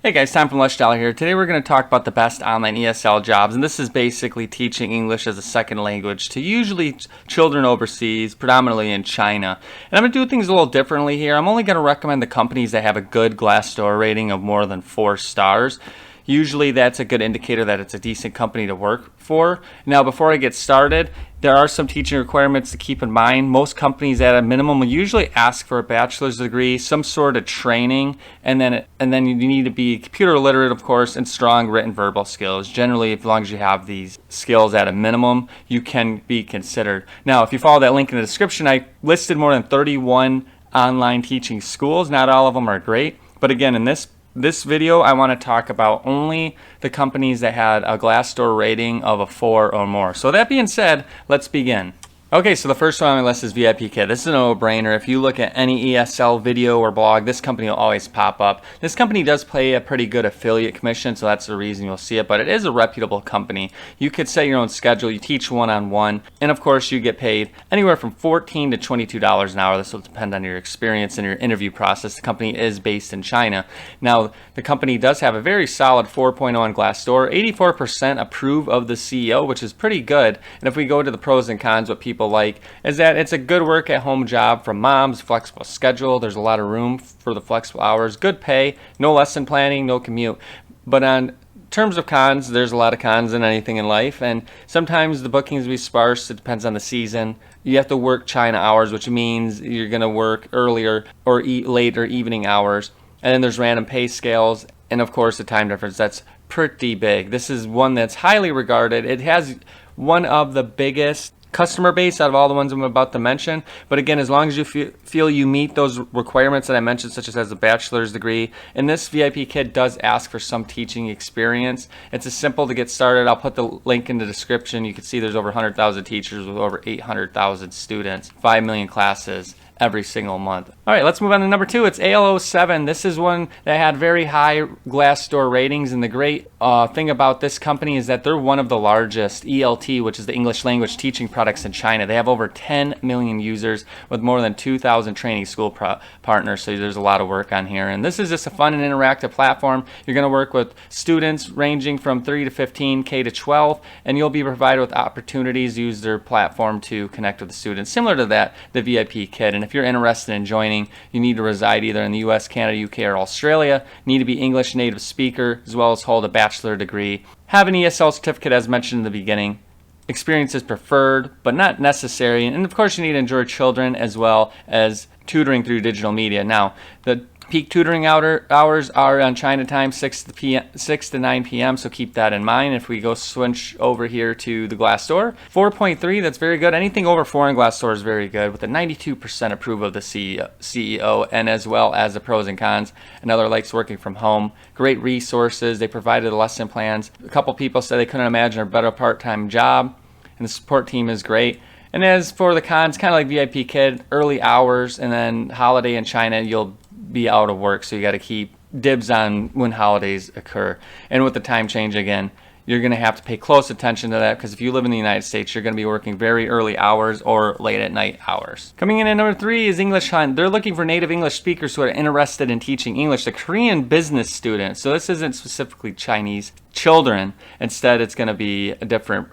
Hey guys, Tom from Glassdoor here. Today we're going to talk about the best online ESL jobs, and this is basically teaching English as a second language to usually children overseas, predominantly in China. And I'm going to do things a little differently here. I'm only going to recommend the companies that have a good Glassdoor rating of more than 4 stars. Usually that's a good indicator that it's a decent company to work for. Now, before I get started, there are some teaching requirements to keep in mind. Most companies at a minimum will usually ask for a bachelor's degree, some sort of training, and then you need to be computer literate, of course, and strong written verbal skills. Generally, as long as you have these skills at a minimum, you can be considered. Now, if you follow that link in the description, I listed more than 31 online teaching schools. Not all of them are great, but again, in this video, I want to talk about only the companies that had a Glassdoor rating of a 4 or more. So that being said, let's begin. Okay, so the first one on my list is VIPKid. This is a no-brainer. If you look at any ESL video or blog, this company will always pop up. This company does pay a pretty good affiliate commission, so that's the reason you'll see it, but it is a reputable company. You could set your own schedule, you teach one-on-one, and of course you get paid anywhere from $14 to $22 an hour. This will depend on your experience and your interview process. The company is based in China. Now, the company does have a very solid 4.0 on Glassdoor. 84% approve of the CEO, which is pretty good. And if we go to the pros and cons, what people like is that it's a good work at home job for moms, flexible schedule, there's a lot of room for the flexible hours, good pay, no lesson planning, no commute. But on terms of cons, there's a lot of cons in anything in life, and sometimes the bookings be sparse. It depends on the season. You have to work China hours, which means you're going to work earlier or later evening hours. And then there's random pay scales, and of course the time difference. That's pretty big. This is one that's highly regarded. It has one of the biggest customer base out of all the ones I'm about to mention. But again, as long as you feel you meet those requirements that I mentioned, such as a bachelor's degree, and this VIPKid does ask for some teaching experience. It's simple to get started. I'll put the link in the description. You can see there's over 100,000 teachers with over 800,000 students, 5 million classes every single month. All right, let's move on to number 2. It's AL07. This is one that had very high Glassdoor ratings, and the great thing about this company is that they're one of the largest ELT, which is the English language teaching products in China. They have over 10 million users with more than 2,000 training school partners, so there's a lot of work on here. And this is just a fun and interactive platform. You're going to work with students ranging from 3 to 15, K to 12, and you'll be provided with opportunities to use their platform to connect with the students. Similar to that, the VIPKid. And if you're interested in joining, you need to reside either in the US, Canada, UK, or Australia. You need to be English native speaker, as well as hold a bachelor degree. Have an ESL certificate, as mentioned in the beginning. Experience is preferred, but not necessary. And of course, you need to enjoy children as well as tutoring through digital media. Now, the peak tutoring hours are on China time, 6 to 9 p.m., so keep that in mind. If we go switch over here to the Glassdoor, 4.3, that's very good. Anything over 4 on Glassdoor is very good, with a 92% approval of the CEO, and as well as the pros and cons. Another likes working from home. Great resources. They provided lesson plans. A couple people said they couldn't imagine a better part-time job, and the support team is great. And as for the cons, kind of like VIPKid, early hours, and then holiday in China, you'll be out of work, so you got to keep dibs on when holidays occur. And with the time change, again, you're going to have to pay close attention to that, because if you live in the United States, you're going to be working very early hours or late at night hours. Coming in at number 3 is English Hunt. They're looking for native English speakers who are interested in teaching English to Korean business students. So this isn't specifically Chinese children. Instead, it's going to be a different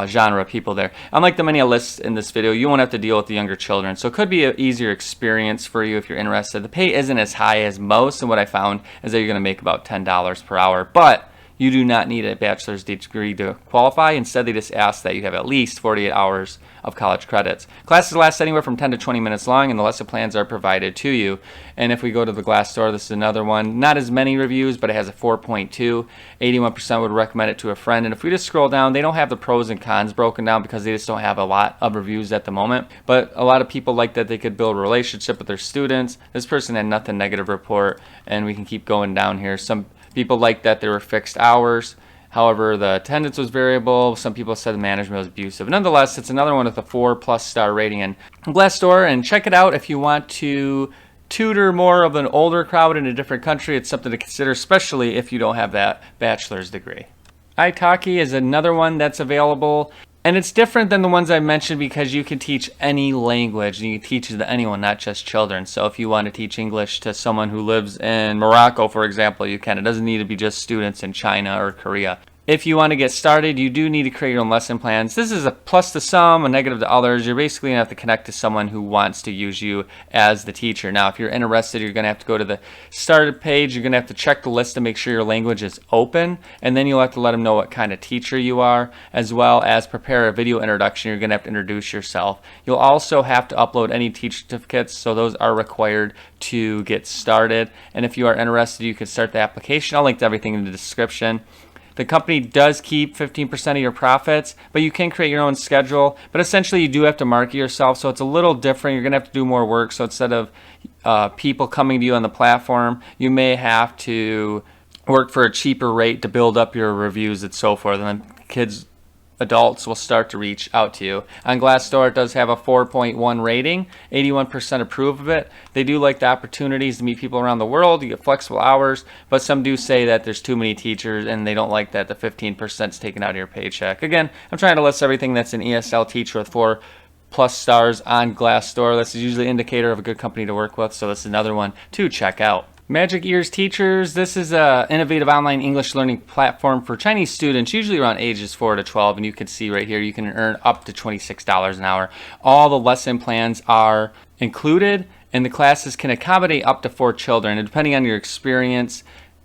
genre of people there. Unlike the many I list in this video, you won't have to deal with the younger children, so it could be an easier experience for you if you're interested. The pay isn't as high as most, and what I found is that you're going to make about $10 per hour, but you do not need a bachelor's degree to qualify. Instead, they just ask that you have at least 48 hours of college credits. Classes last anywhere from 10 to 20 minutes long, and the lesson plans are provided to you. And if we go to the Glassdoor, this is another one. Not as many reviews, but it has a 4.2. 81% would recommend it to a friend. And if we just scroll down, they don't have the pros and cons broken down because they just don't have a lot of reviews at the moment. But a lot of people like that they could build a relationship with their students. This person had nothing negative report, and we can keep going down here. Some people like that there were fixed hours. However, the attendance was variable. Some people said the management was abusive. Nonetheless, it's another one with a 4+ star rating in Glassdoor, and check it out if you want to tutor more of an older crowd in a different country. It's something to consider, especially if you don't have that bachelor's degree. Itake is another one that's available. And it's different than the ones I mentioned because you can teach any language and you can teach it to anyone, not just children. So if you want to teach English to someone who lives in Morocco, for example, you can. It doesn't need to be just students in China or Korea. If you want to get started, you do need to create your own lesson plans. This is a plus to some, a negative to others. You're basically going to have to connect to someone who wants to use you as the teacher. Now, if you're interested, you're going to have to go to the started page. You're going to have to check the list to make sure your language is open, and then you'll have to let them know what kind of teacher you are, as well as prepare a video introduction. You're going to have to introduce yourself. You'll also have to upload any teacher certificates, so those are required to get started. And if you are interested, you can start the application. I'll link to everything in the description. The company does keep 15% of your profits, but you can create your own schedule. But essentially, you do have to market yourself, so it's a little different. You're going to have to do more work. So instead of people coming to you on the platform, you may have to work for a cheaper rate to build up your reviews and so forth. And then adults will start to reach out to you. On Glassdoor, it does have a 4.1 rating, 81% approve of it. They do like the opportunities to meet people around the world. You get flexible hours, but some do say that there's too many teachers and they don't like that the 15% is taken out of your paycheck. Again, I'm trying to list everything that's an ESL teacher with 4+ stars on Glassdoor. This is usually an indicator of a good company to work with, so this is another one to check out. Magic Ears Teachers, this is an innovative online English learning platform for Chinese students, usually around ages 4 to 12, and you can see right here you can earn up to $26 an hour. All the lesson plans are included, and the classes can accommodate up to 4 children, and depending on your experience,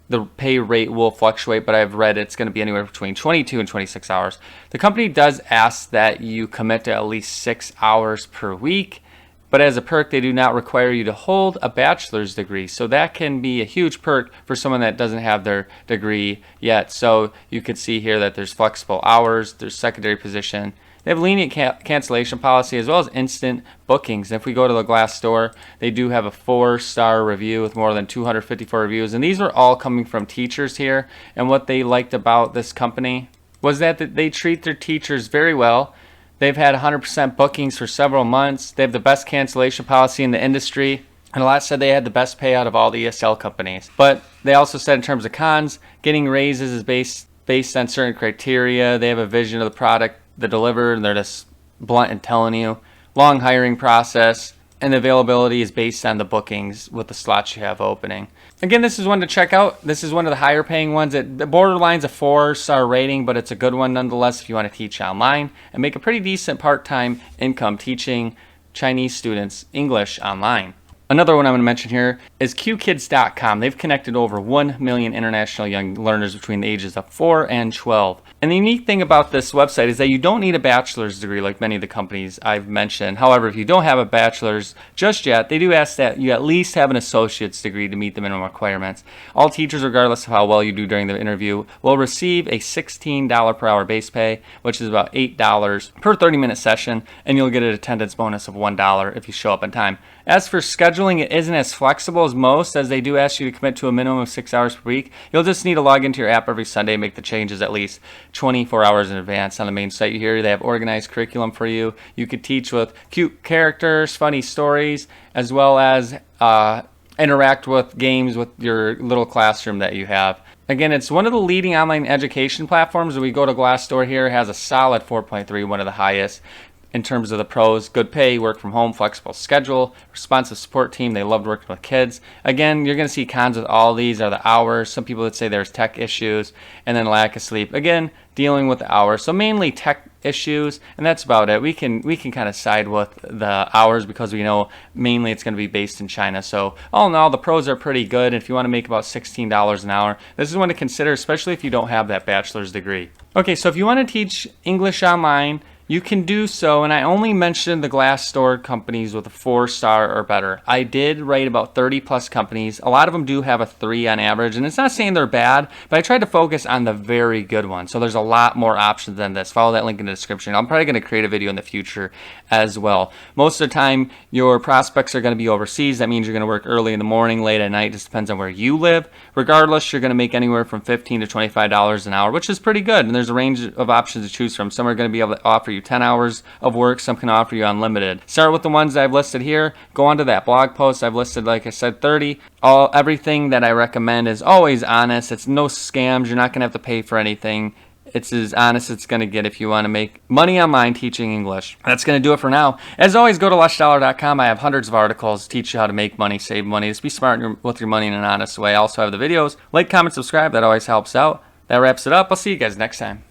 the pay rate will fluctuate, but I've read it's going to be anywhere between 22 and 26 hours. The company does ask that you commit to at least 6 hours per week. But as a perk, they do not require you to hold a bachelor's degree. So that can be a huge perk for someone that doesn't have their degree yet. So you could see here that there's flexible hours, there's secondary position. They have lenient cancellation policy as well as instant bookings. And if we go to the Glassdoor, they do have a 4-star review with more than 254 reviews. And these are all coming from teachers here. And what they liked about this company was that they treat their teachers very well. They've had 100% bookings for several months. They have the best cancellation policy in the industry. And a lot said they had the best payout of all the ESL companies. But they also said in terms of cons, getting raises is based on certain criteria. They have a vision of the product they deliver, and they're just blunt in telling you. Long hiring process, and the availability is based on the bookings with the slots you have opening. Again, this is one to check out. This is one of the higher paying ones. The borderline's a 4-star rating, but it's a good one nonetheless if you want to teach online and make a pretty decent part-time income teaching Chinese students English online. Another one I'm going to mention here is QKids.com. They've connected over 1 million international young learners between the ages of 4 and 12. And the unique thing about this website is that you don't need a bachelor's degree like many of the companies I've mentioned. However, if you don't have a bachelor's just yet, they do ask that you at least have an associate's degree to meet the minimum requirements. All teachers, regardless of how well you do during the interview, will receive a $16 per hour base pay, which is about $8 per 30-minute session, and you'll get an attendance bonus of $1 if you show up on time. As for scheduling, it isn't as flexible as most, as they do ask you to commit to a minimum of 6 hours per week. You'll just need to log into your app every Sunday and make the changes at least 24 hours in advance. On the main site here, they have organized curriculum for you. You could teach with cute characters, funny stories, as well as interact with games with your little classroom that you have. Again, it's one of the leading online education platforms. When we go to Glassdoor here, it has a solid 4.3, one of the highest. In terms of the pros, good pay, work from home, flexible schedule, responsive support team. They loved working with kids. Again, you're going to see cons with all these are the hours. Some people would say there's tech issues, and then lack of sleep. Again, dealing with the hours. So mainly tech issues, and that's about it. We can kind of side with the hours because we know mainly it's going to be based in China. So all in all, the pros are pretty good. If you want to make about $16 an hour, this is one to consider, especially if you don't have that bachelor's degree. Okay, so if you want to teach English online, you can do so, and I only mentioned the Glassdoor companies with a 4-star or better. I did rate about 30+ companies. A lot of them do have a 3 on average, and it's not saying they're bad, but I tried to focus on the very good ones. So there's a lot more options than this. Follow that link in the description. I'm probably going to create a video in the future as well. Most of the time, your prospects are going to be overseas. That means you're going to work early in the morning, late at night. Just depends on where you live. Regardless, you're going to make anywhere from $15 to $25 an hour, which is pretty good, and there's a range of options to choose from. Some are going to be able to offer you 10 hours of work, some can offer you unlimited. Start with the ones that I've listed here. Go onto that blog post. I've listed, like I said, 30. Everything that I recommend is always honest. It's no scams. You're not going to have to pay for anything. It's as honest as it's going to get if you want to make money online teaching English. That's going to do it for now. As always, go to LushDollar.com. I have hundreds of articles teach you how to make money, save money. Just be smart with your money in an honest way. I also have the videos. Like, comment, subscribe. That always helps out. That wraps it up. I'll see you guys next time.